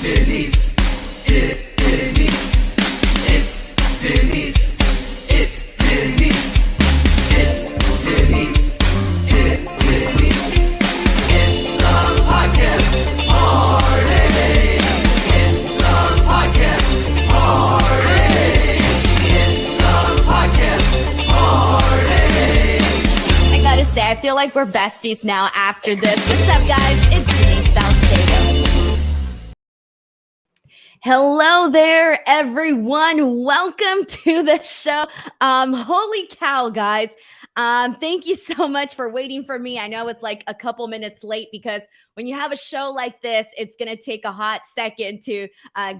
Denise, Denise, it's Denise, it's Denise, it's Denise, it's Denise, it's a podcast party, it's a podcast party, it's a podcast party. I gotta say, I feel like we're besties now after this. What's up, guys? It's Denise Salcedo. Hello there, everyone. Welcome to the show. Holy cow, guys. Thank you so much for waiting for me. I know it's like a couple minutes late because when you have a show like this, it's going to take a hot second to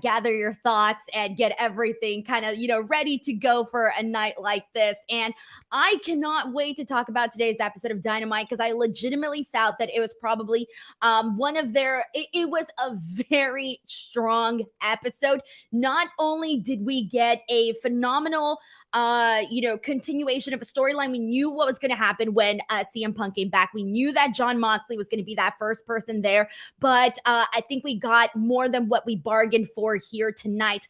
gather your thoughts and get everything kind of, ready to go for a night like this. And I cannot wait to talk about today's episode of Dynamite because I legitimately felt that it was probably one of their, it was a very strong episode. Not only did we get a phenomenal continuation of a storyline. We knew what was going to happen when CM Punk came back. We knew that Jon Moxley was going to be that first person there, but I think we got more than what we bargained for here tonight.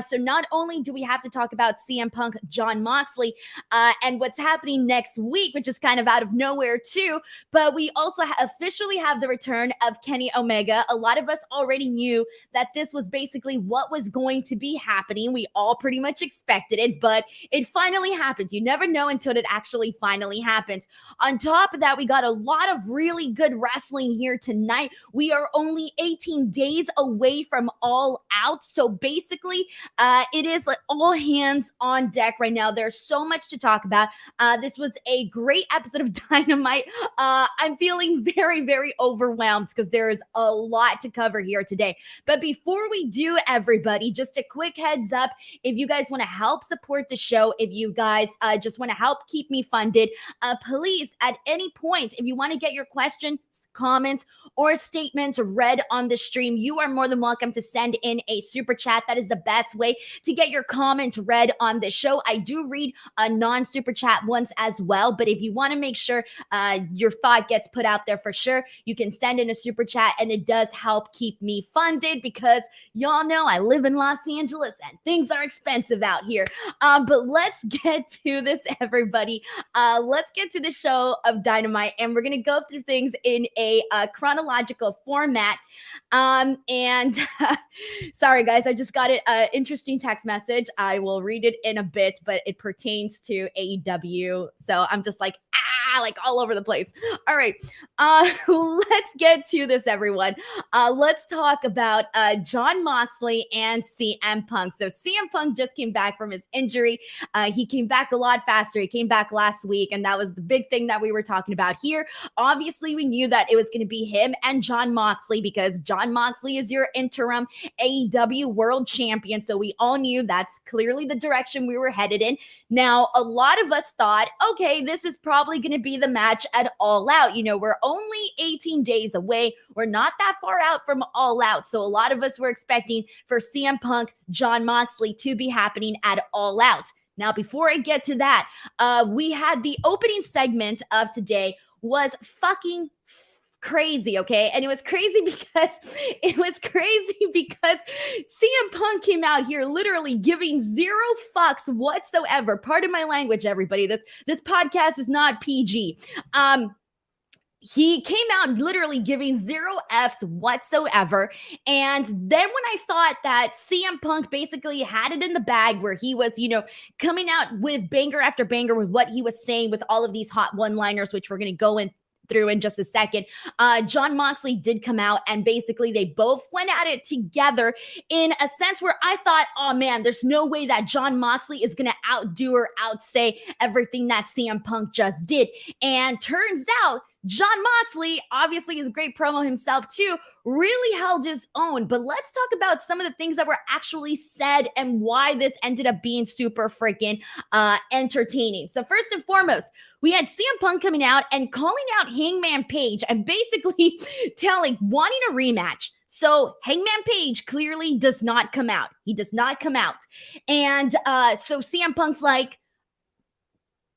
So not only do we have to talk about CM Punk, Jon Moxley, and what's happening next week, which is kind of out of nowhere too, but we also officially have the return of Kenny Omega. A lot of us already knew that this was basically what was going to be happening. We all pretty much expected it, but it finally happens. You never know until it actually finally happens. On top of that, we got a lot of really good wrestling here tonight. We are only 18 days away from All Out. So basically, it is like all hands on deck right now. There's so much to talk about. This was a great episode of Dynamite. I'm feeling very, very overwhelmed because there is a lot to cover here today. But before we do, everybody, just a quick heads up. If you guys want to help support the show, if you guys just want to help keep me funded, please, at any point, if you want to get your questions, comments, or statements read on the stream, you are more than welcome to send in a super chat. That is the best way to get your comment read on the show. I do read non-super chat ones as well, but if you want to make sure your thought gets put out there for sure, you can send in a super chat, and it does help keep me funded because y'all know I live in Los Angeles and things are expensive out here. But let's get to this, everybody. Let's get to the show of Dynamite, and we're going to go through things in a chronological format. And sorry, guys, I just got an interesting text message. I will read it in a bit, but it pertains to AEW. So I'm just like all over the place. All right. Let's get to this, everyone. Let's talk about Jon Moxley and CM Punk. So CM Punk just came back from his injury. He came back a lot faster. He came back last week, and that was the big thing that we were talking about here. Obviously, we knew that it was going to be him and Jon Moxley because Jon Moxley is your interim AEW world champion. So we all knew that's clearly the direction we were headed in. Now, a lot of us thought, okay, this is probably going to be the match at All Out. We're only 18 days away. We're not that far out from All Out. So a lot of us were expecting for CM Punk, Jon Moxley to be happening at All Out. Now, before I get to that, we had the opening segment of today was fucking crazy, okay? And it was crazy because CM Punk came out here literally giving zero fucks whatsoever. Pardon my language, everybody. This podcast is not PG. He came out literally giving zero Fs whatsoever. And then when I thought that CM Punk basically had it in the bag where he was, coming out with banger after banger with what he was saying with all of these hot one-liners, which we're going to go through in just a second. Jon Moxley did come out, and basically they both went at it together in a sense where I thought, oh man, there's no way that Jon Moxley is going to outdo or outsay everything that CM Punk just did. And turns out Jon Moxley, obviously is a great promo himself too, really held his own. But let's talk about some of the things that were actually said and why this ended up being super freaking entertaining. So first and foremost, we had CM Punk coming out and calling out Hangman Page and basically wanting a rematch. So Hangman Page clearly does not come out. He does not come out. And so CM Punk's like,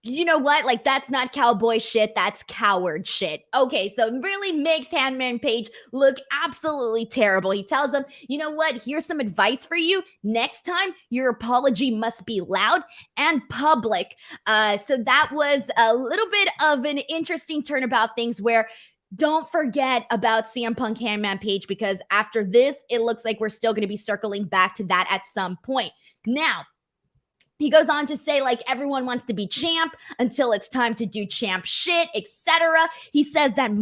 you know what? Like, that's not cowboy shit. That's coward shit. Okay, so it really makes Hangman Page look absolutely terrible. He tells him, you know what? Here's some advice for you. Next time, your apology must be loud and public. So that was a little bit of an interesting turnabout things where don't forget about CM Punk Hangman Page, because after this, it looks like we're still going to be circling back to that at some point. Now, he goes on to say, like, everyone wants to be champ until it's time to do champ shit, etc. He says that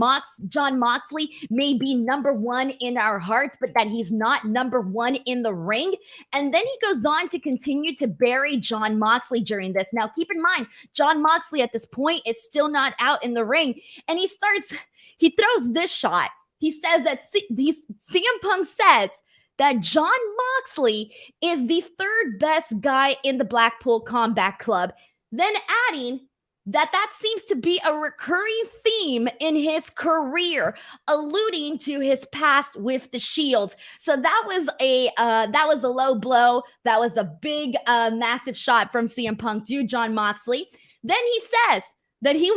John Moxley may be number one in our hearts, but that he's not number one in the ring. And then he goes on to continue to bury John Moxley during this. Now, keep in mind, John Moxley at this point is still not out in the ring. And he throws this shot. He says that CM Punk says that John Moxley is the third best guy in the Blackpool Combat Club, then adding that seems to be a recurring theme in his career, alluding to his past with the Shield. So that was a low blow. That was a big, massive shot from CM Punk to John Moxley. Then he says then he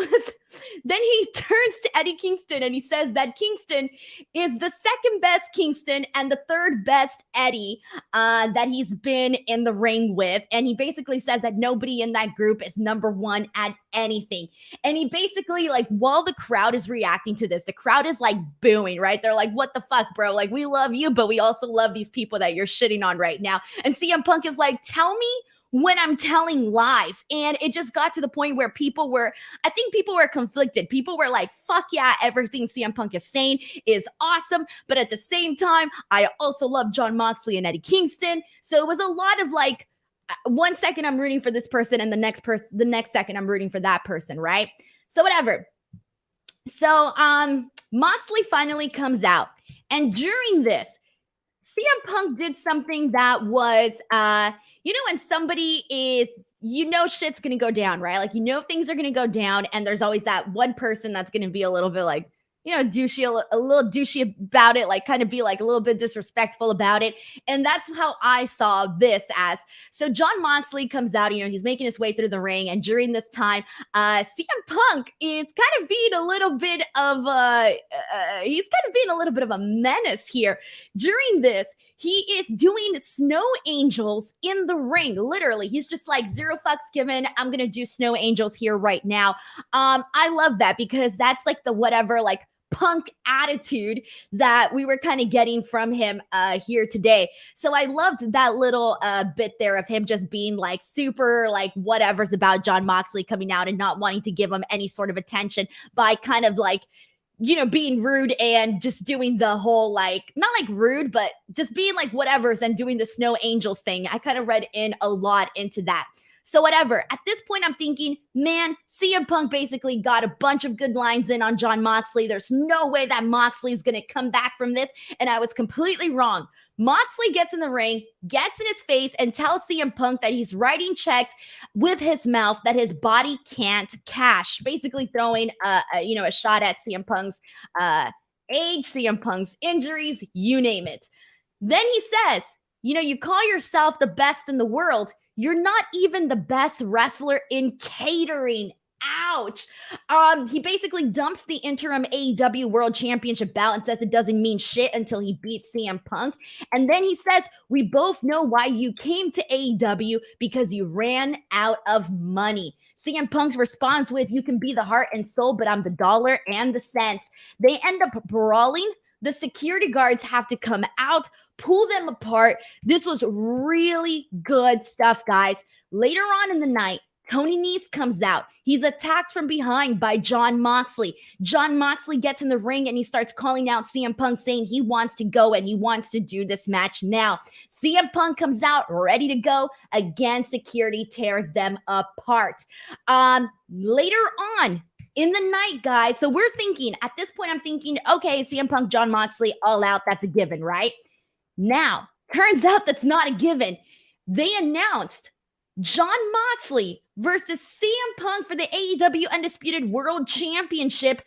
turns to Eddie Kingston and he says that Kingston is the second best Kingston and the third best Eddie that he's been in the ring with. And he basically says that nobody in that group is number one at anything. And he basically, like, while the crowd is reacting to this, the crowd is like booing, right? They're like, what the fuck, bro? Like, we love you, but we also love these people that you're shitting on right now. And CM Punk is like, tell me when I'm telling lies. And it just got to the point where I think people were conflicted. People were like, fuck yeah, everything CM Punk is saying is awesome. But at the same time, I also love John Moxley and Eddie Kingston. So it was a lot of like, 1 second I'm rooting for this person and the next second I'm rooting for that person, right? So whatever. So Moxley finally comes out. And during this, CM Punk did something that was, when somebody is, shit's going to go down, right? Like, things are going to go down. And there's always that one person that's going to be a little bit like, douchey, a little douchey about it, like kind of be like a little bit disrespectful about it. And that's how I saw this as. So John Moxley comes out, he's making his way through the ring. And during this time, CM Punk is kind of being a little bit of a menace here. During this, he is doing snow angels in the ring. Literally, he's just like, zero fucks given. I'm going to do snow angels here right now. I love that because that's like the whatever, like, Punk attitude that we were kind of getting from him here today. So I loved that little bit there of him just being like super like whatever's about John Moxley coming out and not wanting to give him any sort of attention by kind of like, being rude and just doing the whole like, not like rude, but just being like whatever's and doing the snow angels thing. I kind of read in a lot into that. So whatever. At this point, I'm thinking, man, CM Punk basically got a bunch of good lines in on John Moxley. There's no way that Moxley is going to come back from this. And I was completely wrong. Moxley gets in the ring, gets in his face, and tells CM Punk that he's writing checks with his mouth that his body can't cash. Basically throwing a shot at CM Punk's age, CM Punk's injuries, you name it. Then he says, you call yourself the best in the world. You're not even the best wrestler in catering. Ouch. He basically dumps the interim AEW World Championship belt and says it doesn't mean shit until he beats CM Punk. And then he says, we both know why you came to AEW, because you ran out of money. CM Punk's responds with, you can be the heart and soul, but I'm the dollar and the cents. They end up brawling. The security guards have to come out, pull them apart. This was really good stuff, guys. Later on in the night, Tony Nese comes out. He's attacked from behind by John Moxley. John Moxley gets in the ring and he starts calling out CM Punk, saying he wants to go and he wants to do this match now. CM Punk comes out ready to go. Again, security tears them apart. Later on in the night, guys, so we're thinking, at this point, I'm thinking, okay, CM Punk, John Moxley, all out, that's a given, right? Now, turns out that's not a given. They announced John Moxley versus CM Punk for the AEW Undisputed World Championship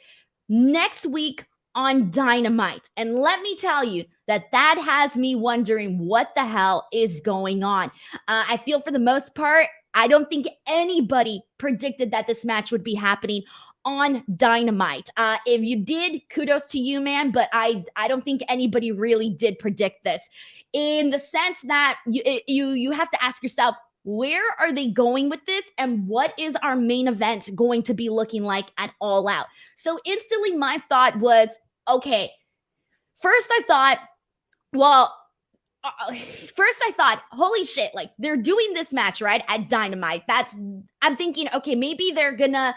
next week on Dynamite. And let me tell you that has me wondering what the hell is going on. I feel for the most part, I don't think anybody predicted that this match would be happening on Dynamite. If you did, kudos to you, man, but I don't think anybody really did predict this, in the sense that you have to ask yourself, where are they going with this, and what is our main event going to be looking like at All Out? So instantly my thought was, okay, first I thought, holy shit, like they're doing this match, right, at Dynamite. I'm thinking, okay, maybe they're gonna,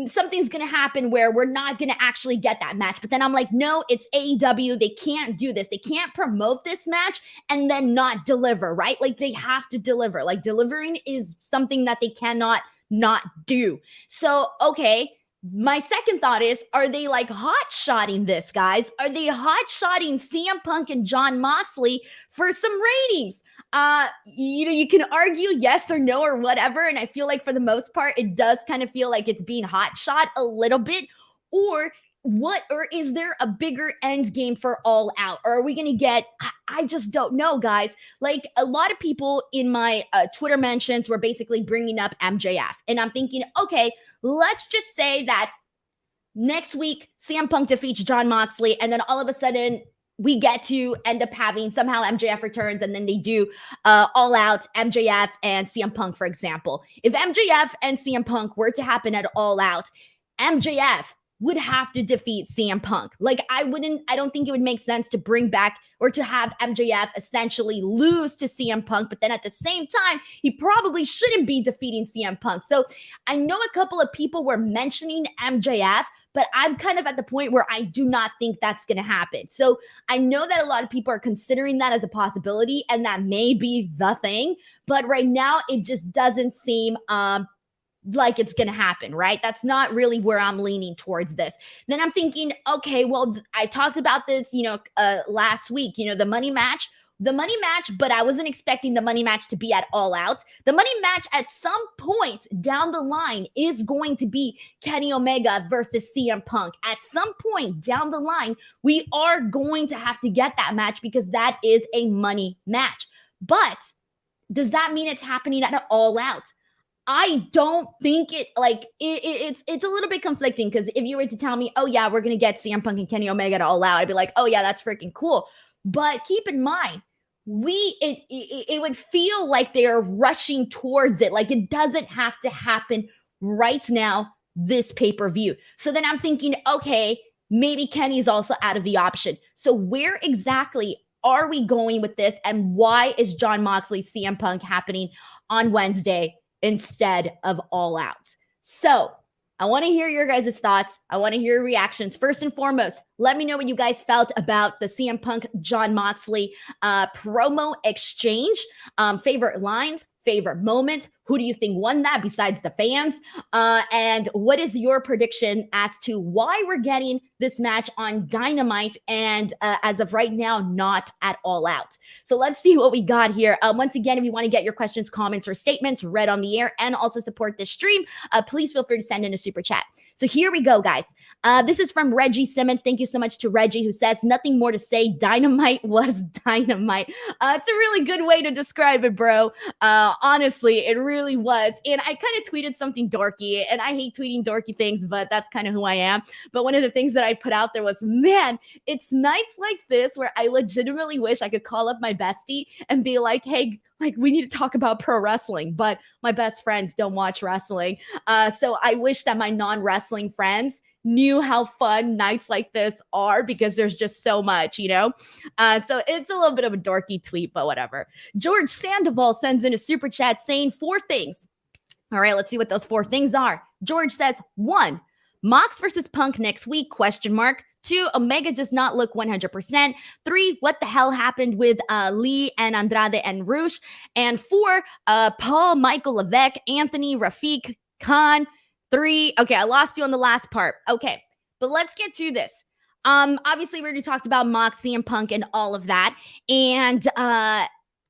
something's gonna happen where we're not gonna actually get that match. But then I'm like, no, it's AEW. They can't do this. They can't promote this match and then not deliver, right? Like they have to deliver. Like delivering is something that they cannot not do. So, okay. My second thought is, are they like hot-shotting this, guys? Are they hot-shotting CM Punk and Jon Moxley for some ratings? You can argue yes or no or whatever, and I feel like for the most part, it does kind of feel like it's being hot-shot a little bit. Or is there a bigger end game for All Out? Or are we going to get, I just don't know, guys. Like a lot of people in my Twitter mentions were basically bringing up MJF. And I'm thinking, okay, let's just say that next week, CM Punk defeats Jon Moxley. And then all of a sudden we get to end up having somehow MJF returns, and then they do All Out, MJF and CM Punk, for example. If MJF and CM Punk were to happen at All Out, MJF would have to defeat CM Punk. Like I don't think it would make sense to bring back or to have MJF essentially lose to CM Punk, but then at the same time, he probably shouldn't be defeating CM Punk. So I know a couple of people were mentioning MJF, but I'm kind of at the point where I do not think that's going to happen. So I know that a lot of people are considering that as a possibility, and that may be the thing, but right now it just doesn't seem like it's going to happen, right? That's not really where I'm leaning towards this. Then I'm thinking, okay, well, I talked about this, last week, the money match, but I wasn't expecting the money match to be at All Out. The money match at some point down the line is going to be Kenny Omega versus CM Punk. At some point down the line, we are going to have to get that match because that is a money match. But does that mean it's happening at All Out? I don't think it's a little bit conflicting, because if you were to tell me, oh yeah, we're going to get CM Punk and Kenny Omega to All Out, I'd be like, oh yeah, that's freaking cool. But keep in mind, it would feel like they're rushing towards it. Like it doesn't have to happen right now, this pay-per-view. So then I'm thinking, okay, maybe Kenny's also out of the option. So where exactly are we going with this? And why is Jon Moxley CM Punk happening on Wednesday instead of All Out? So I want to hear your guys' thoughts. I want to hear your reactions. First and foremost, let me know what you guys felt about the CM Punk Jon Moxley promo exchange. Favorite lines, favorite moments. Who do you think won that besides the fans? And what is your prediction as to why we're getting this match on Dynamite and as of right now, not at All Out? So let's see what we got here. Once again, if you want to get your questions, comments, or statements read on the air and also support this stream, please feel free to send in a super chat. So here we go, guys. This is from Reggie Simmons. Thank you so much to Reggie, who says, nothing more to say. Dynamite was dynamite. It's a really good way to describe it, bro. Honestly, it really was. And I kind of tweeted something dorky, and I hate tweeting dorky things, but that's kind of who I am. But one of the things that I put out there was, man, it's nights like this where I legitimately wish I could call up my bestie and be like, hey, like, we need to talk about pro wrestling, but my best friends don't watch wrestling. So I wish that my non-wrestling friends knew how fun nights like this are, because there's just so much, So it's a little bit of a dorky tweet, but whatever. George Sandoval sends in a super chat saying 4 things. All right, let's see what those 4 things are. George says, 1, Mox versus Punk next week, ? 2, Omega does not look 100%. 3, what the hell happened with Lee and Andrade and Rush? And 4, Paul, Michael Levesque, Anthony, Rafiq, Khan. 3, okay, I lost you on the last part. Okay, but let's get to this. Obviously, we already talked about Moxley and Punk and all of that. And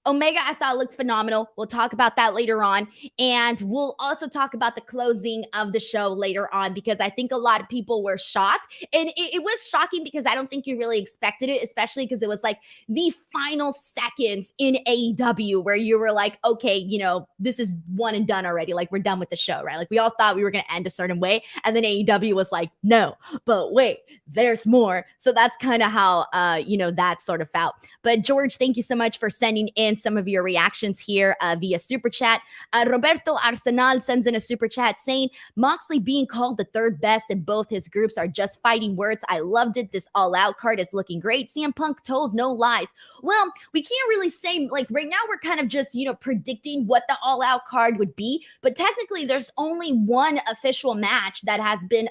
Omega, I thought looks phenomenal. We'll talk about that later on. And we'll also talk about the closing of the show later on, because I think a lot of people were shocked. And it was shocking because I don't think you really expected it, especially because it was like the final seconds in AEW where you were like, okay, you know, this is one and done already. Like, we're done with the show, right? Like, we all thought we were going to end a certain way. And then AEW was like, no, but wait, there's more. So that's kind of how, that sort of felt. But George, thank you so much for sending in some of your reactions here via super chat. Roberto Arsenal sends in a super chat saying, Moxley being called the third best in both his groups are just fighting words. I loved it. This All Out card is looking great. CM Punk told no lies. Well, we can't really say, like, right now we're kind of just, predicting what the All Out card would be. But technically, there's only one official match that has been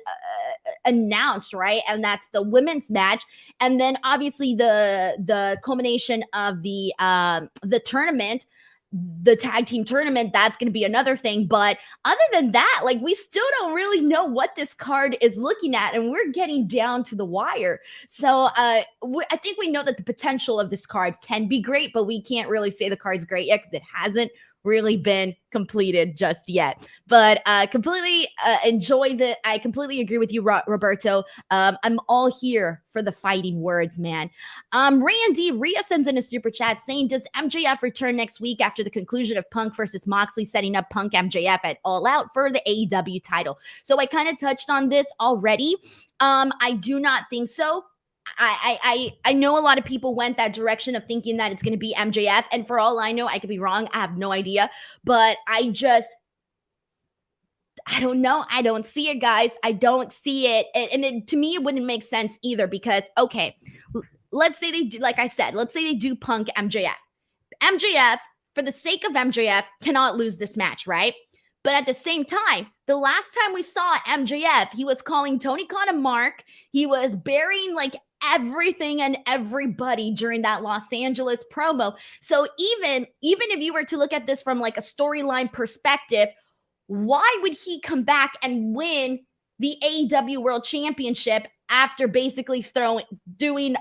announced, right? And that's the women's match. And then obviously the culmination of the tournament, the tag team tournament, that's going to be another thing. But other than that, like, we still don't really know what this card is looking at, and we're getting down to the wire. So I think we know that the potential of this card can be great, but we can't really say the card's great yet because it hasn't really been completed just yet. But completely enjoy the, I completely agree with you, Roberto. I'm all here for the fighting words, man. Randy Rhea sends in a super chat saying, does MJF return next week after the conclusion of Punk versus Moxley, setting up Punk MJF at All Out for the AEW title? So I kind of touched on this already. I do not think so. I know a lot of people went that direction of thinking that it's going to be MJF. And for all I know, I could be wrong. I have no idea. But I don't know. I don't see it, guys. I don't see it. And to me, it wouldn't make sense either because, okay, let's say they do, like I said, let's say they do Punk MJF. MJF, for the sake of MJF, cannot lose this match, right? But at the same time, the last time we saw MJF, he was calling Tony Khan a mark. He was burying like everything and everybody during that Los Angeles promo. So even if you were to look at this from like a storyline perspective, why would he come back and win the AEW World Championship after basically doing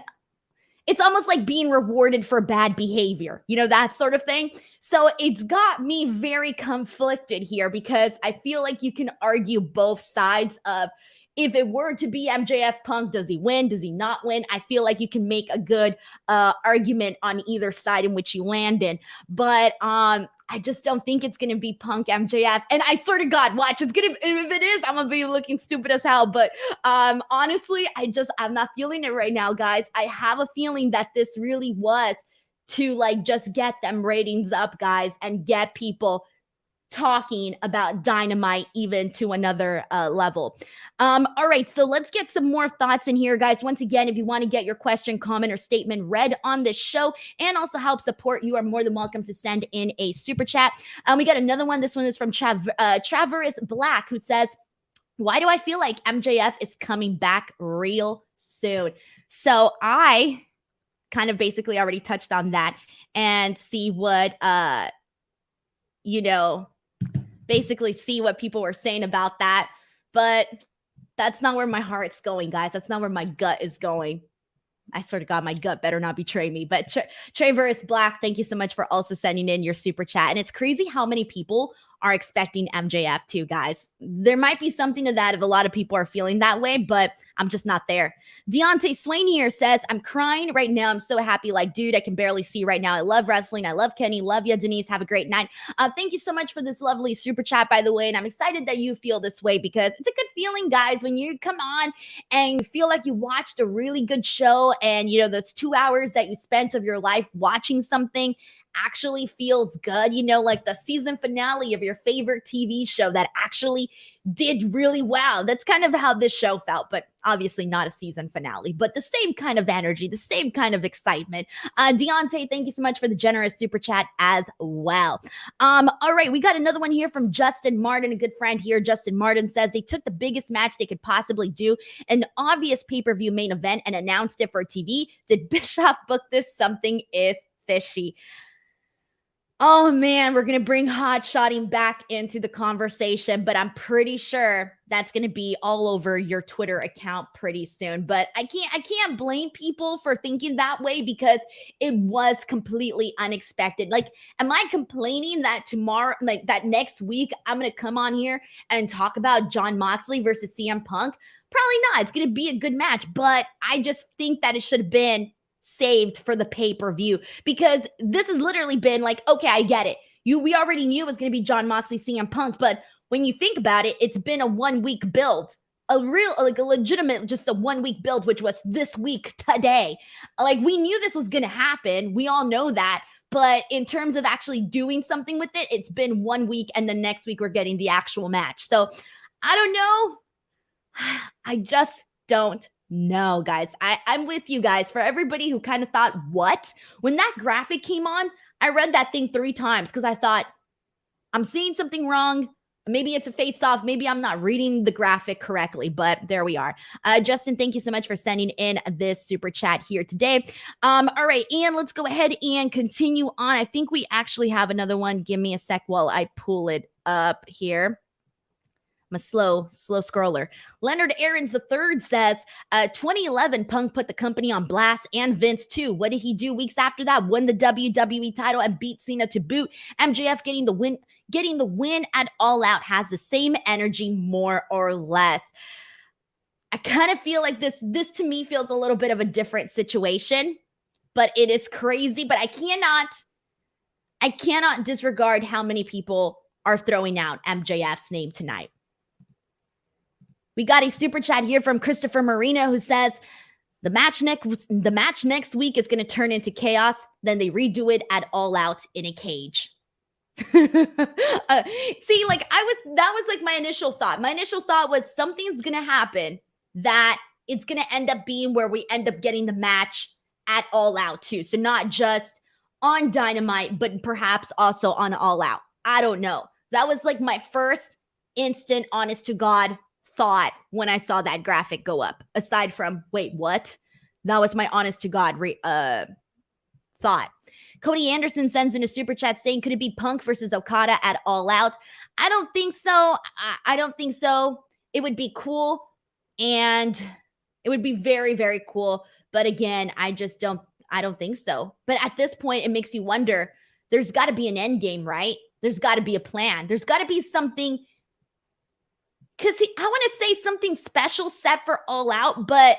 it's almost like being rewarded for bad behavior, that sort of thing. So it's got me very conflicted here because I feel like you can argue both sides of, if it were to be MJF Punk, does he win? Does he not win? I feel like you can make a good argument on either side in which you land in. But I just don't think it's going to be Punk MJF. And I swear to God, watch, if it is, I'm going to be looking stupid as hell. But honestly, I'm not feeling it right now, guys. I have a feeling that this really was to like just get them ratings up, guys, and get people talking about Dynamite even to another level. All right, so let's get some more thoughts in here, guys. Once again, if you want to get your question, comment, or statement read on this show and also help support, you are more than welcome to send in a super chat. We got another one. This one is from Traverse Black, who says, why do I feel like MJF is coming back real soon? So I kind of basically already touched on that and see what basically see what people were saying about that. But that's not where my heart's going, guys. That's not where my gut is going. I swear to God, my gut better not betray me. But Traverse Black, thank you so much for also sending in your super chat. And it's crazy how many people are expecting MJF too, guys. There might be something to that if a lot of people are feeling that way, but I'm just not there. Deontay Swain here says, I'm crying right now. I'm so happy. Like, dude, I can barely see right now. I love wrestling. I love Kenny. Love you, Denise. Have a great night. Thank you so much for this lovely super chat, by the way. And I'm excited that you feel this way because it's a good feeling, guys, when you come on and you feel like you watched a really good show and, those 2 hours that you spent of your life watching something actually feels good, like the season finale of your favorite TV show that actually did really well. That's kind of how this show felt, but obviously not a season finale, but the same kind of energy, the same kind of excitement. Deontay, thank you so much for the generous super chat as well. All right, we got another one here from Justin Martin, a good friend here. Justin Martin says they took the biggest match they could possibly do, an obvious pay-per-view main event, and announced it for TV. Did Bischoff book this? Something is fishy. Oh man, we're gonna bring hot shotting back into the conversation, but I'm pretty sure that's gonna be all over your Twitter account pretty soon. But I can't blame people for thinking that way because it was completely unexpected. Like, am I complaining that tomorrow, like that next week, I'm gonna come on here and talk about Jon Moxley versus CM Punk? Probably not. It's gonna be a good match, but I just think that it should have been saved for the pay-per-view because this has literally been like, okay, I get it. We already knew it was going to be Jon Moxley, CM Punk, but when you think about it, it's been a 1 week build, a real, like a legitimate, just a 1 week build, which was this week today. Like we knew this was going to happen. We all know that. But in terms of actually doing something with it, it's been 1 week and the next week we're getting the actual match. So I don't know. I just don't know, guys. I'm with you guys. For everybody who kind of thought, what? When that graphic came on, I read that thing 3 times because I thought, I'm seeing something wrong. Maybe it's a face-off. Maybe I'm not reading the graphic correctly, but there we are. Justin, thank you so much for sending in this super chat here today. All right, and let's go ahead and continue on. I think we actually have another one. Give me a sec while I pull it up here. I'm a slow scroller. Leonard Aarons III says, 2011, Punk put the company on blast and Vince too. What did he do weeks after that? Won the WWE title and beat Cena to boot. MJF getting the win at All Out has the same energy, more or less. I kind of feel like this to me feels a little bit of a different situation, but it is crazy. But I cannot disregard how many people are throwing out MJF's name tonight. We got a super chat here from Christopher Marino who says, the match next week is going to turn into chaos. Then they redo it at All Out in a cage. See, like that was like my initial thought. My initial thought was something's going to happen that it's going to end up being where we end up getting the match at All Out too. So not just on Dynamite, but perhaps also on All Out. I don't know. That was like my first instant, honest to God thought when I saw that graphic go up, aside from, wait, what? That was my honest to God thought. Cody Anderson sends in a super chat saying, could it be Punk versus Okada at All Out? I don't think so. I don't think so. It would be cool. And it would be very, very cool. But again, I don't think so. But at this point, it makes you wonder, there's got to be an end game, right? There's got to be a plan. There's got to be something. Because I want to say something special set for All Out, but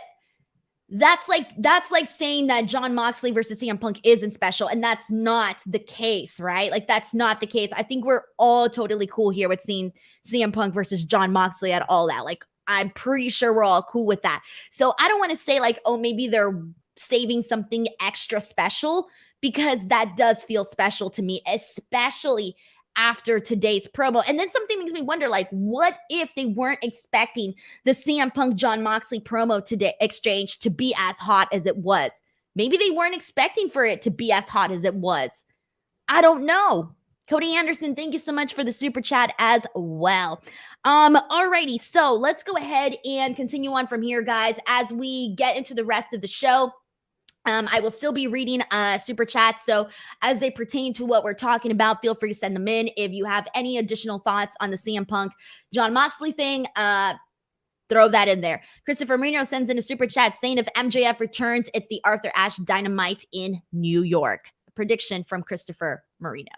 that's like saying that Jon Moxley versus CM Punk isn't special, and that's not the case, right? Like, that's not the case. I think we're all totally cool here with seeing CM Punk versus Jon Moxley at All Out. Like, I'm pretty sure we're all cool with that. So I don't want to say like, oh, maybe they're saving something extra special, because that does feel special to me, especially after today's promo. And then something makes me wonder, like, what if they weren't expecting the CM Punk Jon Moxley promo today exchange to be as hot as it was? Maybe they weren't expecting for it to be as hot as it was. I don't know. Cody Anderson, thank you so much for the super chat as well. Alrighty, so let's go ahead and continue on from here, guys, as we get into the rest of the show. I will still be reading super chats. So as they pertain to what we're talking about, feel free to send them in. If you have any additional thoughts on the CM Punk Jon Moxley thing, throw that in there. Christopher Marino sends in a super chat saying, if MJF returns, it's the Arthur Ashe Dynamite in New York. A prediction from Christopher Marino.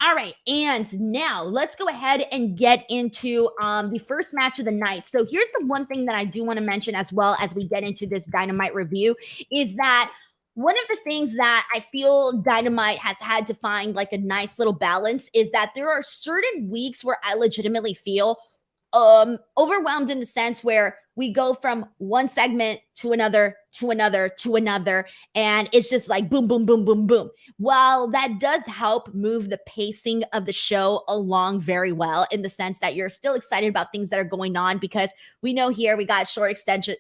All right, and now let's go ahead and get into the first match of the night. So here's the one thing that I do want to mention as well as we get into this Dynamite review, is that one of the things that I feel Dynamite has had to find like a nice little balance is that there are certain weeks where I legitimately feel overwhelmed, in the sense where we go from one segment to another, to another, to another, and it's just like boom, boom, boom, boom, boom. While that does help move the pacing of the show along very well, in the sense that you're still excited about things that are going on, because we know here we got short attention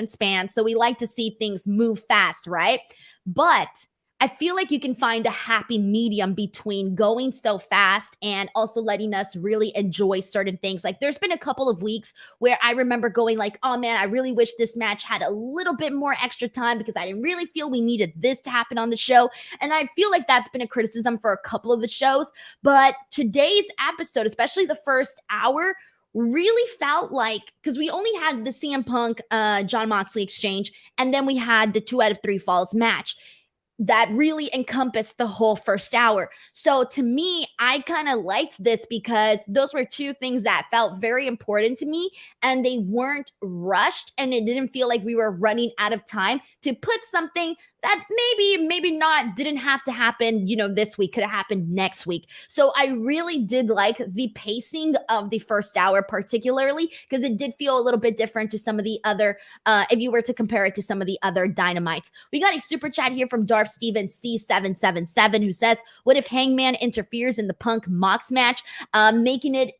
span, so we like to see things move fast, right? But I feel like you can find a happy medium between going so fast and also letting us really enjoy certain things. Like there's been a couple of weeks where I remember going like, oh man, I really wish this match had a little bit more extra time because I didn't really feel we needed this to happen on the show. And I feel like that's been a criticism for a couple of the shows. But today's episode, especially the first hour, really felt like, because we only had the CM Punk John Moxley exchange, and then we had the 2 out of 3 falls match that really encompassed the whole first hour. So to me, I kind of liked this because those were two things that felt very important to me, and they weren't rushed, and it didn't feel like we were running out of time to put something that maybe not didn't have to happen, this week, could have happened next week. So I really did like the pacing of the first hour, particularly because it did feel a little bit different to some of the other, if you were to compare it to some of the other Dynamites. We got a super chat here from Darth Steven C777 who says, what if Hangman interferes in the Punk Mox match, making it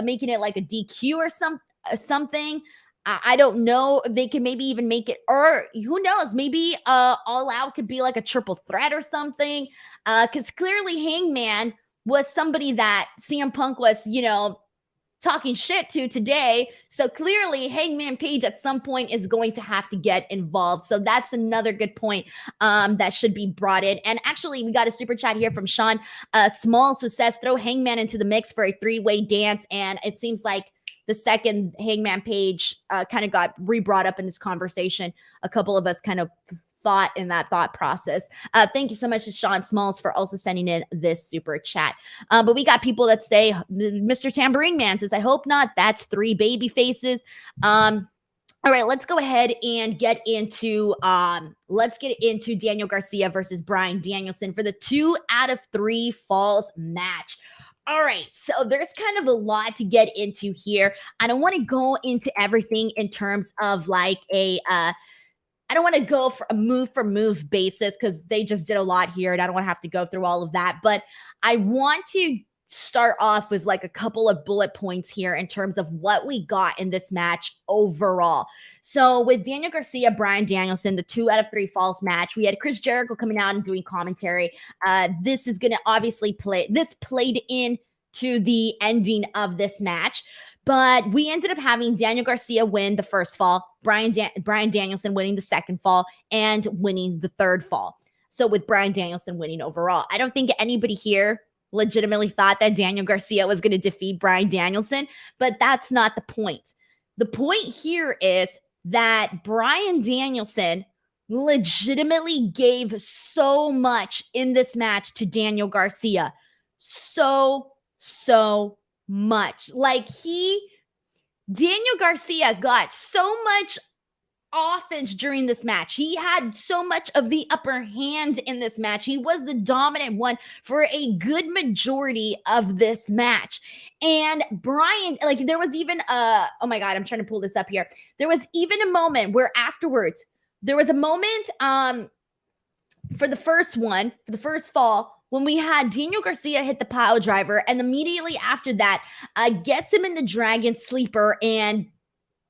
making it like a DQ or something? I don't know. They can maybe even make it, or who knows, maybe All Out could be like a triple threat or something. Because clearly Hangman was somebody that CM Punk was, talking shit to today. So clearly Hangman Page at some point is going to have to get involved. So that's another good point that should be brought in. And actually, we got a super chat here from Sean Smalls who says, throw Hangman into the mix for a 3-way dance. And it seems like the second Hangman Page kind of got re-brought up in this conversation, a couple of us kind of thought in that thought process. Thank you so much to Sean Smalls for also sending in this super chat. But we got people that say, Mr. Tambourine Man says, I hope not. That's 3 baby faces. All right, let's go ahead and get into Daniel Garcia versus Bryan Danielson for the 2 out of 3 falls match. All right, so there's kind of a lot to get into here. I don't want to go into everything in terms of like I don't want to go for a move basis because they just did a lot here and I don't want to have to go through all of that. But I want to start off with like a couple of bullet points here in terms of what we got in this match overall. So with Daniel Garcia, Bryan Danielson, the 2 out of 3 falls match, we had Chris Jericho coming out and doing commentary. This is going to obviously played in to the ending of this match. But we ended up having Daniel Garcia win the first fall, Bryan Danielson winning the second fall, and winning the third fall. So with Bryan Danielson winning overall, I don't think anybody here legitimately thought that Daniel Garcia was going to defeat Bryan Danielson, but that's not the point. The point here is that Bryan Danielson legitimately gave so much in this match to Daniel Garcia. So much. Like Daniel Garcia got so much offense during this match. He had so much of the upper hand in this match. He was the dominant one for a good majority of this match. And Bryan, like there was even oh my God, I'm trying to pull this up here. There was even a moment where afterwards, there was a moment for the first fall, when we had Daniel Garcia hit the pile driver, and immediately after that, gets him in the Dragon Sleeper and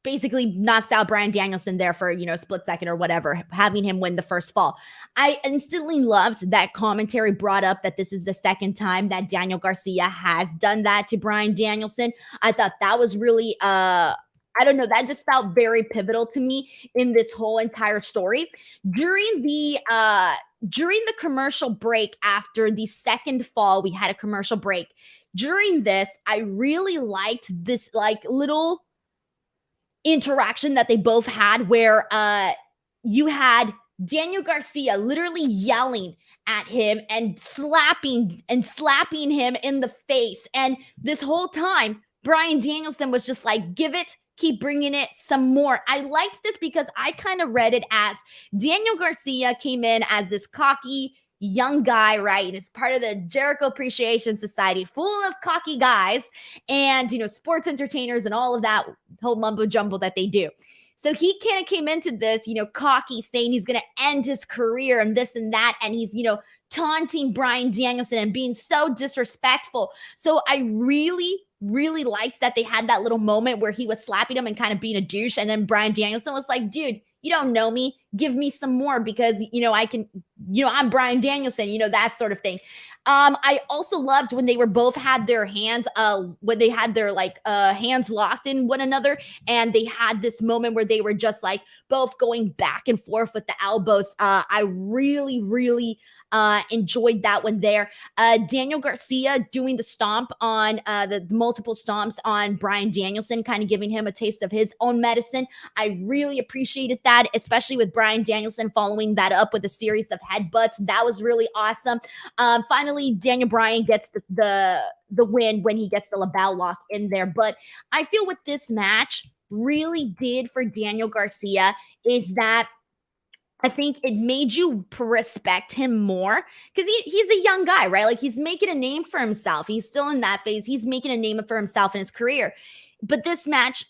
basically knocks out Bryan Danielson there for, a split second or whatever, having him win the first fall. I instantly loved that commentary brought up that this is the second time that Daniel Garcia has done that to Bryan Danielson. I thought that was really, I don't know, that just felt very pivotal to me in this whole entire story. During the commercial break after the second fall, we had a commercial break. During this, I really liked this like little interaction that they both had where you had Daniel Garcia literally yelling at him and slapping him in the face. And this whole time, Bryan Danielson was just like, give it, keep bringing it some more. I liked this because I kind of read it as Daniel Garcia came in as this cocky young guy, right? And it's part of the Jericho Appreciation Society, full of cocky guys and, sports entertainers and all of that whole mumbo jumbo that they do. So he kind of came into this, cocky, saying he's going to end his career and this and that. And he's, taunting Bryan Danielson and being so disrespectful. So I really liked that they had that little moment where he was slapping him and kind of being a douche. And then Bryan Danielson was like, dude, you don't know me. give me some more because, I can, I'm Bryan Danielson, that sort of thing. I also loved when they were both had their hands, when they had their hands locked in one another, and they had this moment where they were just like both going back and forth with the elbows. I really, really enjoyed that one there. Daniel Garcia doing the stomp on the multiple stomps on Bryan Danielson, kind of giving him a taste of his own medicine. I really appreciated that, especially with Bryan Danielson following that up with a series of headbutts. That was really awesome. Finally, Daniel Bryan gets the win when he gets the label lock in there. But I feel what this match really did for Daniel Garcia is that I think it made you respect him more because he's a young guy, right? Like he's making a name for himself. He's still in that phase. He's making a name for himself in his career. But this match,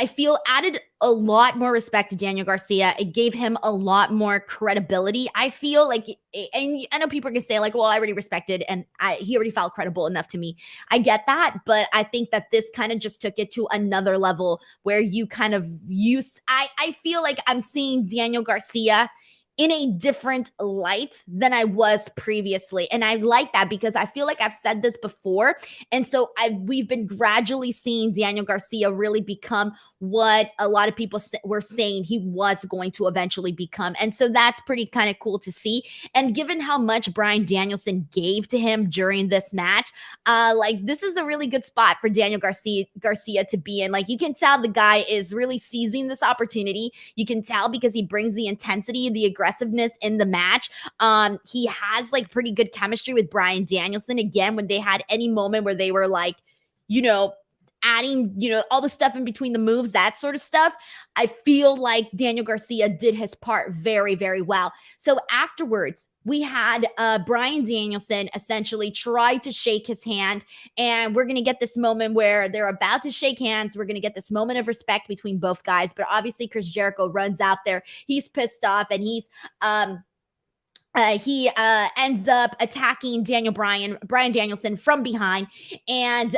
I feel, added a lot more respect to Daniel Garcia. It gave him a lot more credibility. I feel like, and I know people are going to say like, well, I already respected and he already felt credible enough to me. I get that, but I think that this kind of just took it to another level where you kind of use, I feel like I'm seeing Daniel Garcia in a different light than I was previously. And I like that because I feel like I've said this before. And so we've been gradually seeing Daniel Garcia really become what a lot of people were saying he was going to eventually become. And so that's pretty kind of cool to see. And given how much Bryan Danielson gave to him during this match, this is a really good spot for Daniel Garcia to be in. Like you can tell the guy is really seizing this opportunity. You can tell because he brings the intensity, the aggressiveness in the match. He has like pretty good chemistry with Bryan Danielson. Again, when they had any moment where they were like, adding, all the stuff in between the moves, that sort of stuff. I feel like Daniel Garcia did his part very, very well. So afterwards, we had Bryan Danielson essentially try to shake his hand, and we're going to get this moment where they're about to shake hands. We're going to get this moment of respect between both guys, but obviously Chris Jericho runs out there. He's pissed off, and he ends up attacking Bryan Danielson from behind, and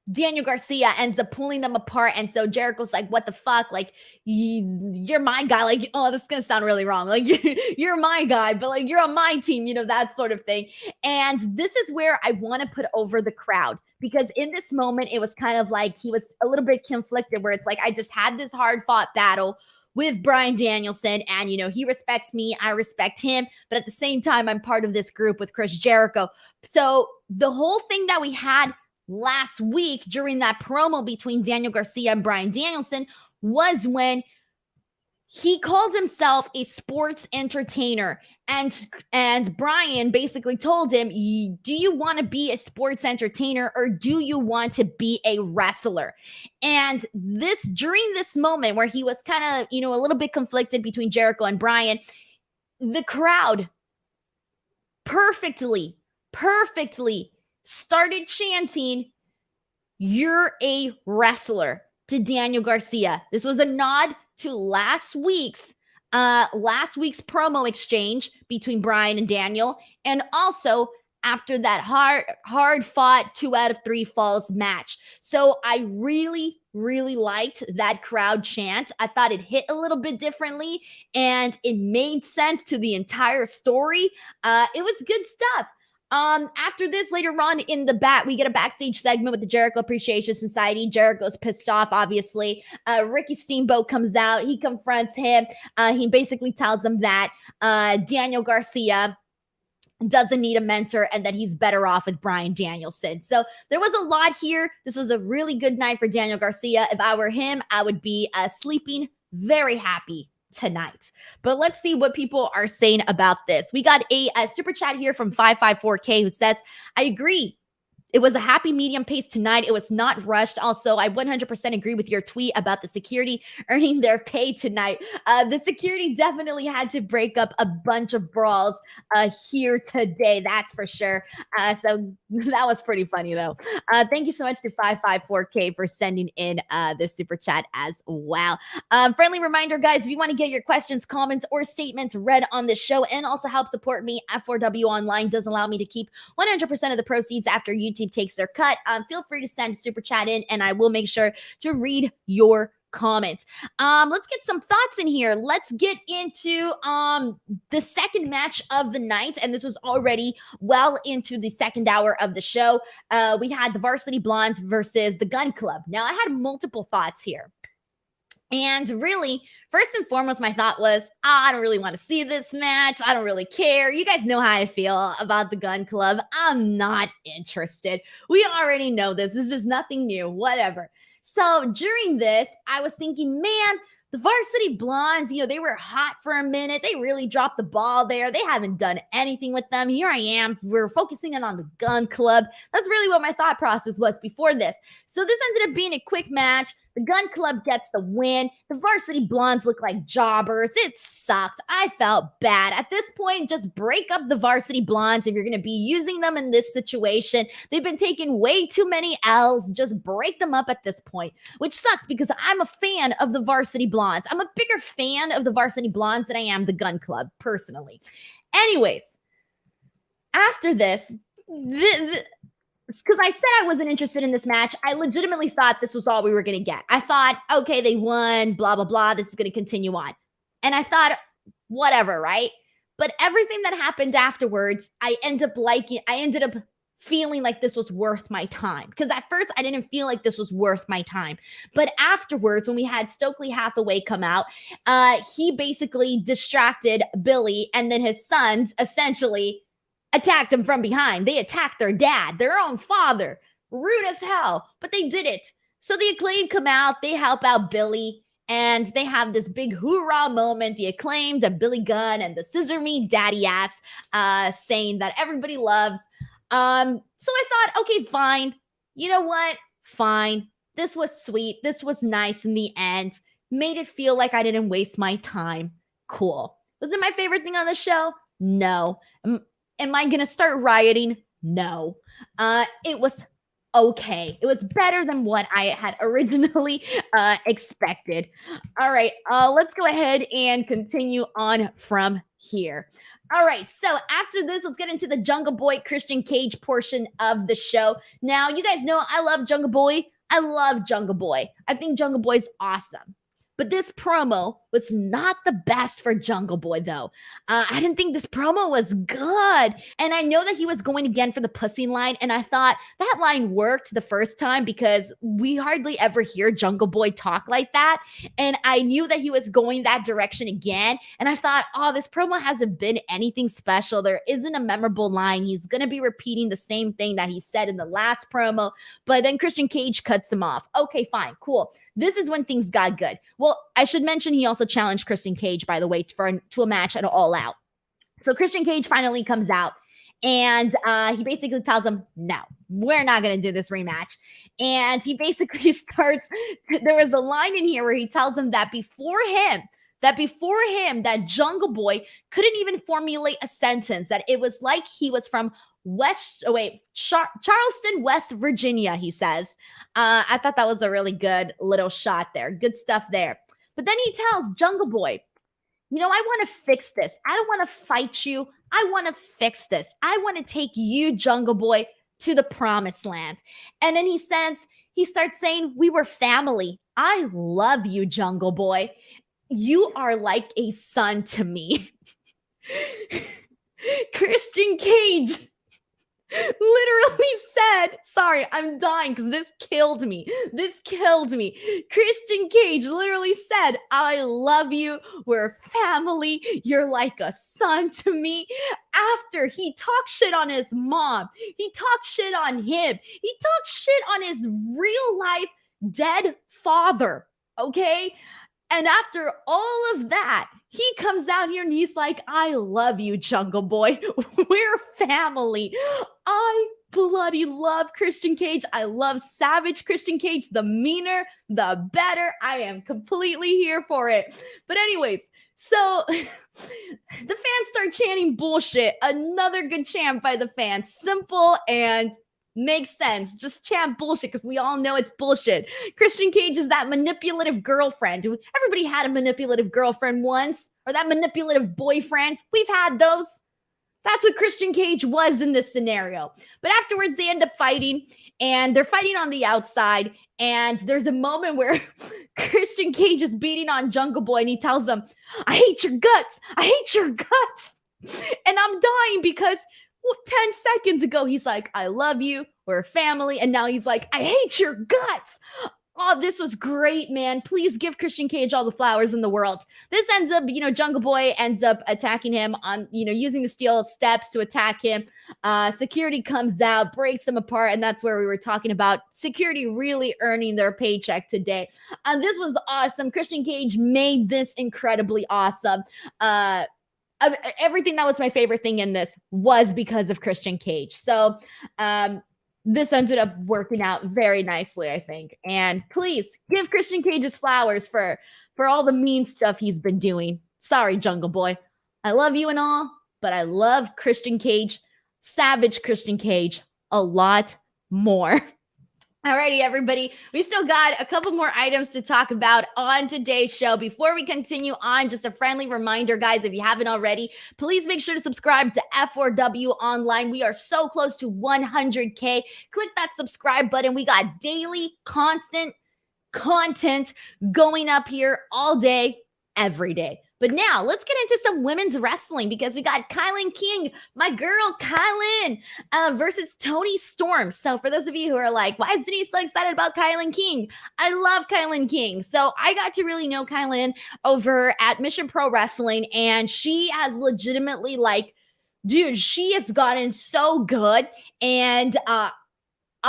Daniel Garcia ends up pulling them apart. And so Jericho's like, what the fuck? Like, you're my guy. Like, oh, this is going to sound really wrong. Like, you're my guy, but like, you're on my team, that sort of thing. And this is where I want to put over the crowd, because in this moment, it was kind of like he was a little bit conflicted, where it's like, I just had this hard fought battle with Bryan Danielson, and he respects me, I respect him, but at the same time, I'm part of this group with Chris Jericho. So the whole thing that we had last week during that promo between Daniel Garcia and Bryan Danielson was when he called himself a sports entertainer, and Bryan basically told him, do you want to be a sports entertainer or do you want to be a wrestler? And during this moment where he was kind of, a little bit conflicted between Jericho and Bryan, the crowd perfectly started chanting, "You're a wrestler," to Daniel Garcia. This was a nod to last week's promo exchange between Bryan and Daniel, and also after that hard fought 2 out of 3 falls match. So I really, really liked that crowd chant. I thought it hit a little bit differently, and it made sense to the entire story. It was good stuff. After this, later on in we get a backstage segment with the Jericho Appreciation Society. Jericho's pissed off, obviously. Ricky Steamboat comes out. He confronts him. He basically tells him that Daniel Garcia doesn't need a mentor and that he's better off with Bryan Danielson. So there was a lot here. This was a really good night for Daniel Garcia. If I were him, I would be sleeping very happy tonight. But let's see what people are saying about this. We got a super chat here from 554K who says, I agree. It was a happy medium pace tonight. It was not rushed. Also, I 100% agree with your tweet about the security earning their pay tonight. The security definitely had to break up a bunch of brawls here today. That's for sure. So that was pretty funny, though. Thank you so much to 554K for sending in this super chat as well. Friendly reminder, guys, if you want to get your questions, comments, or statements read on the show and also help support me, F4W Online does allow me to keep 100% of the proceeds after YouTube takes their cut. Feel free to send a super chat in, and I will make sure to read your comments. Let's get some thoughts in here. Let's get into the second match of the night, and this was already well into the second hour of the show. We had the Varsity Blondes versus the Gunn Club. Now, I had multiple thoughts here. And really, first and foremost, my thought was, I don't really want to see this match. I don't really care. You guys know how I feel about the Gunn Club. I'm not interested. We already know this. This is nothing new, whatever. So during this, I was thinking, man, the Varsity Blondes, they were hot for a minute. They really dropped the ball there. They haven't done anything with them. Here I am. We're focusing in on the Gunn Club. That's really what my thought process was before this. So this ended up being a quick match. The Gunn Club gets the win. The Varsity Blondes look like jobbers. It sucked. I felt bad. At this point, just break up the Varsity Blondes if you're going to be using them in this situation. They've been taking way too many L's. Just break them up at this point, which sucks because I'm a fan of the Varsity Blondes. I'm a bigger fan of the Varsity Blondes than I am the Gunn Club, personally. Anyways, after this, because I said I wasn't interested in this match, I legitimately thought this was all we were going to get. I thought, okay, they won, blah, blah, blah. This is going to continue on. And I thought, whatever, right? But everything that happened afterwards, I ended up feeling like this was worth my time. Because at first, I didn't feel like this was worth my time. But afterwards, when we had Stokely Hathaway come out, he basically distracted Billy, and then his sons essentially attacked him from behind. They attacked their dad, their own father. Rude as hell, but they did it. So the Acclaimed come out, they help out Billy, and they have this big hoorah moment. The Acclaimed and Billy Gunn and the Scissor Me Daddy Ass saying that everybody loves. So I thought, okay, fine. You know what? Fine. This was sweet. This was nice in the end. Made it feel like I didn't waste my time. Cool. Was it my favorite thing on the show? No. Am I going to start rioting? No. It was okay. It was better than what I had originally expected. All right, let's go ahead and continue on from here. All right, so after this, let's get into the Jungle Boy Christian Cage portion of the show. Now, you guys know I love Jungle Boy. I love Jungle Boy. I think Jungle Boy's awesome. But this promo was not the best for Jungle Boy, though. I didn't think this promo was good. And I know that he was going again for the pussy line. And I thought that line worked the first time because we hardly ever hear Jungle Boy talk like that. And I knew that he was going that direction again. And I thought, oh, this promo hasn't been anything special. There isn't a memorable line. He's going to be repeating the same thing that he said in the last promo. But then Christian Cage cuts him off. Okay, fine, cool. This is when things got good. Well, I should mention he also challenged Christian Cage, by the way, to a match at All Out. So Christian Cage finally comes out, and he basically tells him, no, we're not going to do this rematch. And he basically there was a line in here where he tells him that before him, that Jungle Boy couldn't even formulate a sentence, that it was like he was from Charleston, West Virginia, he says. I thought that was a really good little shot there. Good stuff there. But then he tells Jungle Boy, I want to fix this. I don't want to fight you. I want to fix this. I want to take you, Jungle Boy, to the promised land. And then he starts saying, we were family. I love you, Jungle Boy. You are like a son to me. Christian Cage literally said, sorry, I'm dying because this killed me. Christian Cage literally said, I love you. We're family. You're like a son to me. After he talked shit on his mom, he talked shit on him. He talked shit on his real life dead father. Okay. And after all of that, he comes out here and he's like, I love you, Jungle Boy. We're family. I bloody love Christian Cage. I love savage Christian Cage. The meaner, the better. I am completely here for it. But anyways, so the fans start chanting bullshit. Another good chant by the fans. Simple and makes sense. Just chant bullshit because we all know it's bullshit. Christian Cage is that manipulative girlfriend. Everybody had a manipulative girlfriend once, or that manipulative boyfriend. We've had those. That's what Christian Cage was in this scenario. But afterwards, they end up fighting, and they're fighting on the outside. And there's a moment where Christian Cage is beating on Jungle Boy, and he tells him, I hate your guts. I hate your guts. And I'm dying because 10 seconds ago, he's like, I love you. We're a family. And now he's like, I hate your guts. Oh, this was great, man. Please give Christian Cage all the flowers in the world. This ends up, Jungle Boy ends up attacking him on, using the steel steps to attack him. Security comes out, breaks him apart, and that's where we were talking about security really earning their paycheck today. This was awesome. Christian Cage made this incredibly awesome. Everything that was my favorite thing in this was because of Christian Cage. So, this ended up working out very nicely, I think. And please give Christian Cage his flowers for all the mean stuff he's been doing. Sorry, Jungle Boy. I love you and all, but I love Christian Cage, Savage Christian Cage, a lot more. Alrighty, everybody. We still got a couple more items to talk about on today's show. Before we continue on, just a friendly reminder, guys, if you haven't already, please make sure to subscribe to F4W Online. We are so close to 100K. Click that subscribe button. We got daily, constant content going up here all day, every day. But now let's get into some women's wrestling because we got Kylene King, my girl Kylene, versus Toni Storm. So for those of you who are like, why is Denise so excited about Kylene King? I love Kylene King. So I got to really know Kylene over at Mission Pro Wrestling, and she has legitimately dude, she has gotten so good. And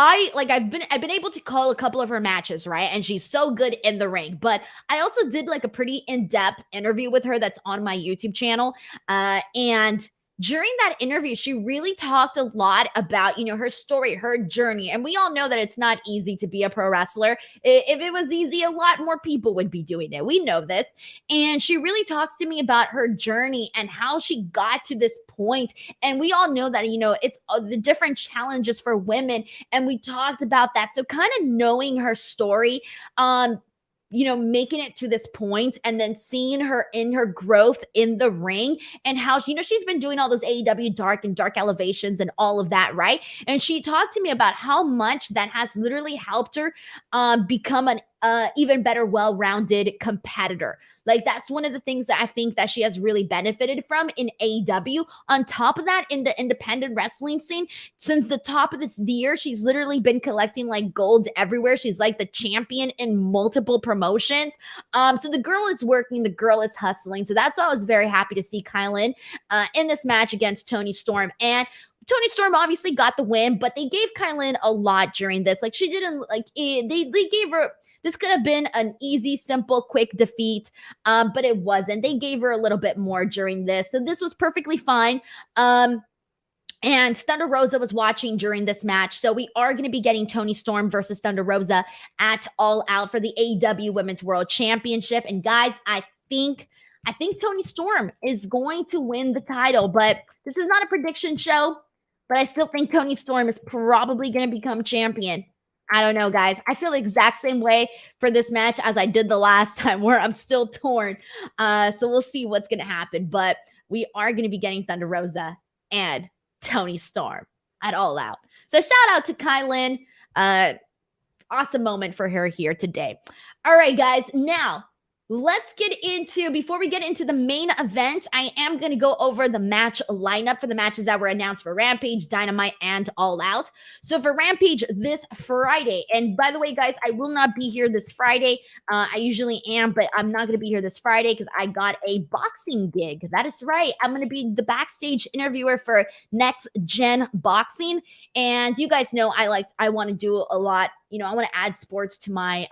I've been able to call a couple of her matches, right? And she's so good in the ring. But I also did a pretty in-depth interview with her that's on my YouTube channel. And during that interview, she really talked a lot about, her story, her journey. And we all know that it's not easy to be a pro wrestler. If it was easy, a lot more people would be doing it. We know this. And she really talks to me about her journey and how she got to this point. And we all know that, it's the different challenges for women. And we talked about that. So kind of knowing her story, making it to this point and then seeing her in her growth in the ring and how, she's been doing all those AEW dark elevations and all of that, right? And she talked to me about how much that has literally helped her become an even better, well-rounded competitor. That's one of the things that I think that she has really benefited from in AEW. On top of that, in the independent wrestling scene, since the top of this year, she's literally been collecting gold everywhere. She's the champion in multiple promotions. So the girl is working, the girl is hustling. So that's why I was very happy to see Kylene in this match against Toni Storm. And Toni Storm obviously got the win, but they gave Kylene a lot during this. She didn't they gave her. This could have been an easy, simple, quick defeat, but it wasn't. They gave her a little bit more during this. So this was perfectly fine. And Thunder Rosa was watching during this match. So we are going to be getting Toni Storm versus Thunder Rosa at All Out for the AEW Women's World Championship. And guys, I think Toni Storm is going to win the title, but this is not a prediction show, but I still think Toni Storm is probably going to become champion. I don't know, guys. I feel the exact same way for this match as I did the last time, where I'm still torn. So we'll see what's going to happen. But we are going to be getting Thunder Rosa and Toni Storm at All Out. So shout out to Kylene. Awesome moment for her here today. All right, guys. Now, let's get into, before we get into the main event, I am going to go over the match lineup for the matches that were announced for Rampage, Dynamite, and All Out. So for Rampage this Friday, and by the way, guys, I will not be here this Friday. I usually am, but I'm not going to be here this Friday because I got a boxing gig. That is right. I'm going to be the backstage interviewer for Next Gen Boxing. And you guys know I want to do a lot. I want to add sports to my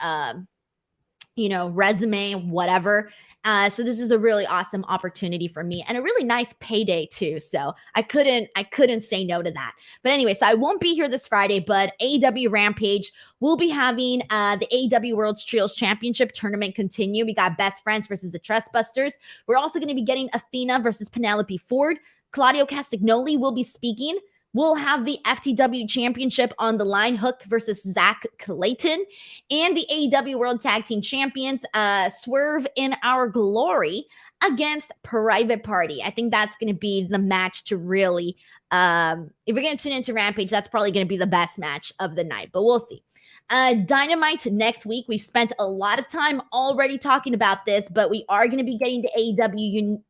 resume, whatever. So this is a really awesome opportunity for me and a really nice payday too. So I couldn't say no to that. But anyway, so I won't be here this Friday, but AEW Rampage will be having the AEW World Trios Championship tournament continue. We got Best Friends versus the Trustbusters. We're also going to be getting Athena versus Penelope Ford. Claudio Castagnoli will be speaking. We'll have the FTW Championship on the line, Hook versus Zach Clayton, and the AEW World Tag Team Champions, Swerve in Our Glory, against Private Party. I think that's going to be the match to really, if we're going to tune into Rampage, that's probably going to be the best match of the night, but we'll see. Dynamite next week. We've spent a lot of time already talking about this, but we are going to be getting to AEW.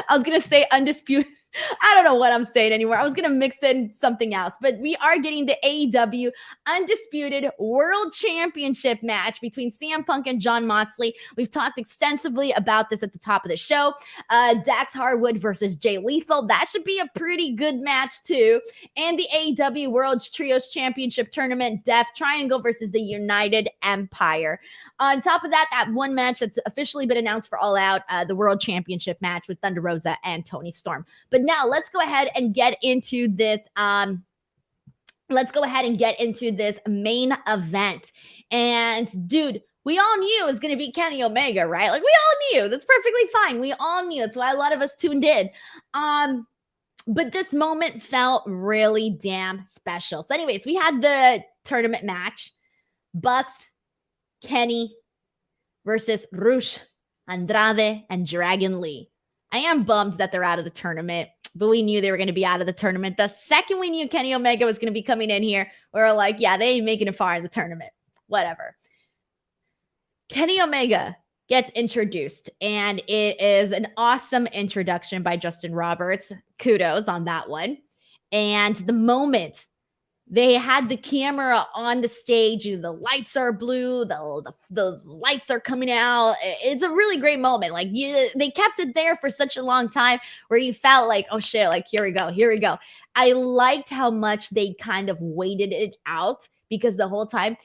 I was going to say Undisputed. I don't know what I'm saying anymore. I was going to mix in something else, but we are getting the AEW Undisputed World Championship match between CM Punk and Jon Moxley. We've talked extensively about this at the top of the show. Dax Harwood versus Jay Lethal. That should be a pretty good match too. And the AEW World Trios Championship Tournament, Death Triangle versus the United Empire. On top of that, that one match that's officially been announced for All Out, the World Championship match with Thunder Rosa and Toni Storm. But now let's go ahead and get into this. Main event. And dude, we all knew it was going to be Kenny Omega, right? Like we all knew. That's perfectly fine. We all knew. That's why a lot of us tuned in. But this moment felt really damn special. So anyways, we had the tournament match. Bucks, Kenny versus Rush, Andrade, and Dragon Lee. I am bummed that they're out of the tournament, but we knew they were going to be out of the tournament. The second we knew Kenny Omega was going to be coming in here, we were like, yeah, they ain't making it far in the tournament. Whatever. Kenny Omega gets introduced, and it is an awesome introduction by Justin Roberts. Kudos on that one. And the moment they had the camera on the stage, the lights are blue, the lights are coming out. It's a really great moment. Like they kept it there for such a long time where you felt like, oh shit, like here we go. I liked how much they kind of waited it out because the whole time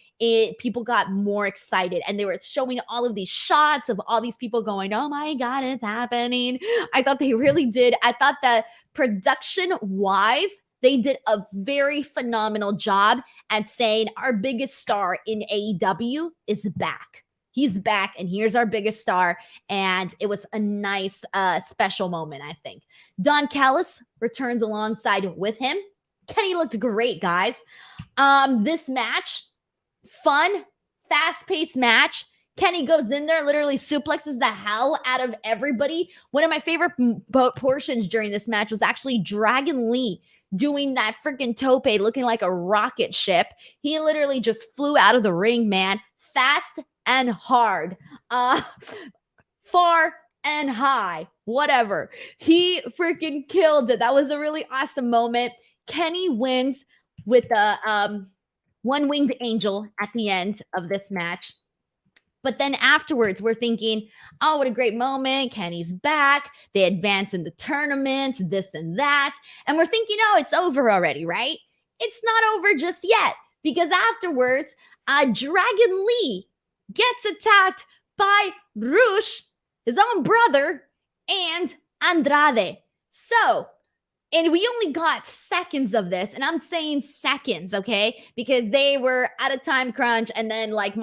people got more excited and they were showing all of these shots of all these people going, oh my God, it's happening. I thought they really did. I thought that production wise, they did a very phenomenal job at saying our biggest star in AEW is back. He's back, and here's our biggest star. And it was a nice, special moment, I think. Don Callis returns alongside with him. Kenny looked great, guys. This match, fun, fast-paced match. Kenny goes in there, literally suplexes the hell out of everybody. One of my favorite portions during this match was actually Dragon Lee doing that freaking tope, looking like a rocket ship. He literally just flew out of the ring, man. Fast and hard. Far and high. Whatever. He freaking killed it. That was a really awesome moment. Kenny wins with a one-winged angel at the end of this match. But then afterwards, we're thinking, oh, what a great moment. Kenny's back. They advance in the tournament, this and that. And we're thinking, oh, it's over already, right? It's not over just yet. Because afterwards, Dragon Lee gets attacked by Rush, his own brother, and Andrade. So, and we only got seconds of this. And I'm saying seconds, okay? Because they were at a time crunch. And then like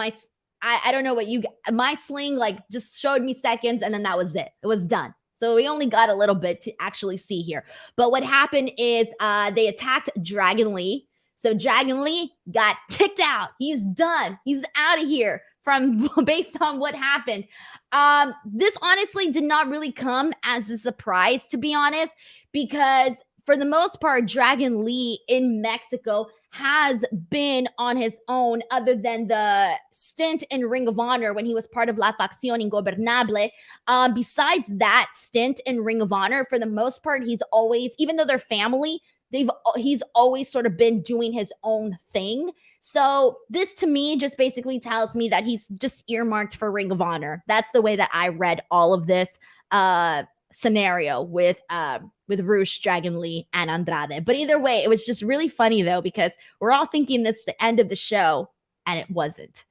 I don't know what my sling like just showed me seconds and then that was it. It was done. So we only got a little bit to actually see here. But what happened is they attacked Dragon Lee. So Dragon Lee got kicked out. He's done. He's out of here based on what happened. This honestly did not really come as a surprise, to be honest, because for the most part, Dragon Lee in Mexico has been on his own other than the stint in Ring of Honor when he was part of La Facción Ingobernable. Besides that stint in Ring of Honor, for the most part, he's always, even though they're family, he's always sort of been doing his own thing. So this to me just basically tells me that he's just earmarked for Ring of Honor. That's the way that I read all of this scenario with Rush, Dragon Lee, and Andrade. But either way, it was just really funny though, because we're all thinking that's the end of the show, and it wasn't.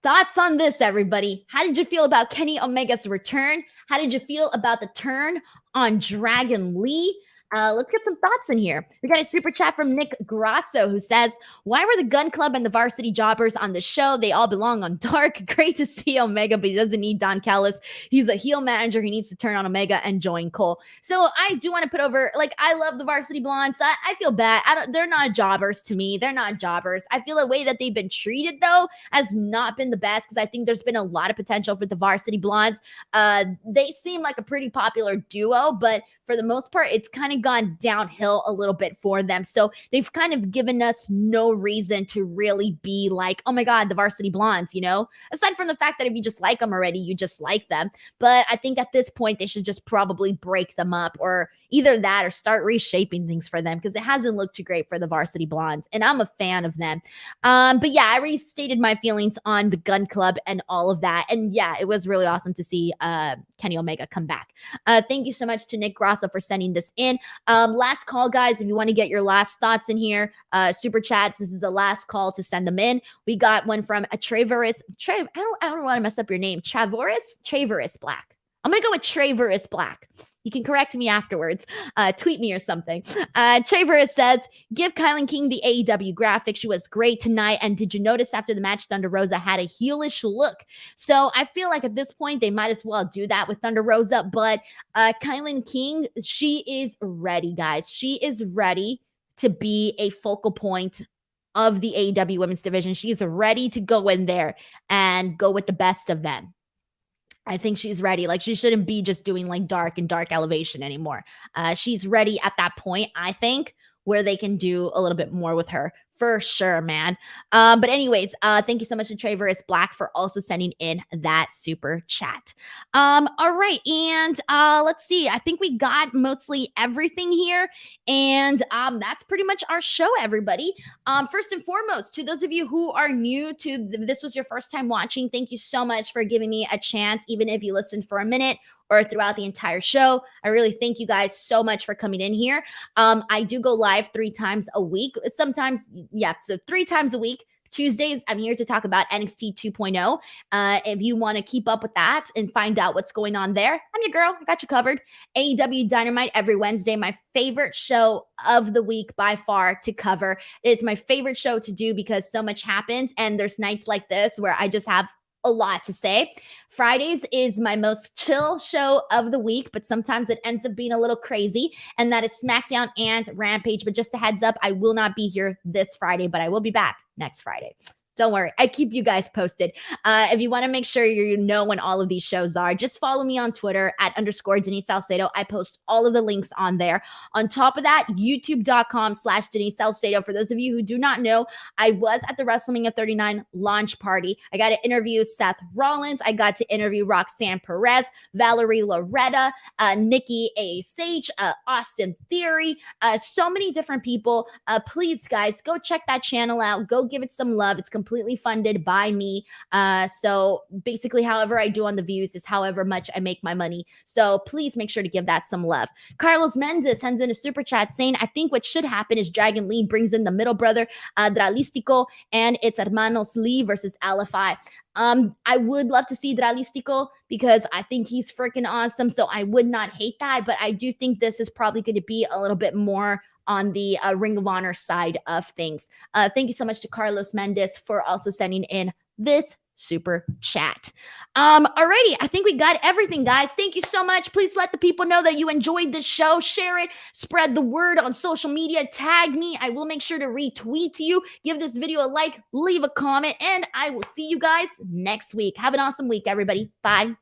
Thoughts on this, everybody? How did you feel about Kenny Omega's return? How did you feel about the turn on Dragon Lee? Let's get some thoughts in here. We got a super chat from Nick Grasso who says, why were the Gun Club and the Varsity Jobbers on the show? They all belong on Dark. Great to see Omega, but he doesn't need Don Callis. He's a heel manager. He needs to turn on Omega and join Cole. So I do want to put over, like, I love the Varsity Blondes. I feel bad. They're not jobbers to me. They're not jobbers. I feel the way that they've been treated, though, has not been the best because I think there's been a lot of potential for the Varsity Blondes. They seem like a pretty popular duo, but for the most part, it's kind of gone downhill a little bit for them. So they've kind of given us no reason to really be like, oh my God, the Varsity Blondes, you know, aside from the fact that if you just like them already, you just like them. But I think at this point, they should just probably break them up or either that or start reshaping things for them because it hasn't looked too great for the Varsity Blondes. And I'm a fan of them. But yeah, I already stated my feelings on the Gun Club and all of that. And yeah, it was really awesome to see Kenny Omega come back. Thank you so much to Nick Grasso for sending this in. Last call, guys, if you want to get your last thoughts in here, super chats, this is the last call to send them in. We got one from a Traveris. I don't want to mess up your name. Traveris Black. I'm going to go with Traveris Black. You can correct me afterwards. Tweet me or something. Traveris says, give Kylene King the AEW graphic. She was great tonight. And did you notice after the match, Thunder Rosa had a heelish look? So I feel like at this point, they might as well do that with Thunder Rosa. But Kylene King, she is ready, guys. She is ready to be a focal point of the AEW women's division. She's ready to go in there and go with the best of them. I think she's ready. Like, she shouldn't be just doing like dark and dark elevation anymore. She's ready at that point, I think, where they can do a little bit more with her. For sure, man. But anyways, thank you so much to Traveris Black for also sending in that super chat. All right. And let's see. I think we got mostly everything here. And that's pretty much our show, everybody. First and foremost, to those of you who are new to this was your first time watching, thank you so much for giving me a chance, even if you listened for a minute or throughout the entire show. I really thank you guys so much for coming in here. I do go live 3 times a week. Sometimes, yeah, so 3 times a week. Tuesdays, I'm here to talk about NXT 2.0. If you want to keep up with that and find out what's going on there, I'm your girl. I got you covered. AEW Dynamite every Wednesday, my favorite show of the week by far to cover. It's my favorite show to do because so much happens, and there's nights like this where I just have a lot to say. Fridays is my most chill show of the week, but sometimes it ends up being a little crazy, and that is SmackDown and Rampage. But just a heads up, I will not be here this Friday, but I will be back next Friday. Don't worry. I keep you guys posted. If you want to make sure you know when all of these shows are, just follow me on Twitter at _ Denise Salcedo. I post all of the links on there. On top of that, youtube.com/Denise Salcedo. For those of you who do not know, I was at the WrestleMania 39 launch party. I got to interview Seth Rollins. I got to interview Roxanne Perez, Valerie Loretta, Nikki ASH, Austin Theory, so many different people. Please, guys, go check that channel out. Go give it some love. It's completely funded by me. So basically, however I do on the views is however much I make my money. So please make sure to give that some love. Carlos Mendez sends in a super chat saying, I think what should happen is Dragon Lee brings in the middle brother, Dralistico, and it's Hermanos Lee versus Alpha. I would love to see Dralistico because I think he's freaking awesome. So I would not hate that. But I do think this is probably going to be a little bit more on the Ring of Honor side of things. Thank you so much to Carlos Mendez for also sending in this super chat. Alrighty, I think we got everything, guys. Thank you so much. Please let the people know that you enjoyed this show. Share it, spread the word on social media, tag me. I will make sure to retweet to you. Give this video a like, leave a comment, and I will see you guys next week. Have an awesome week, everybody. Bye.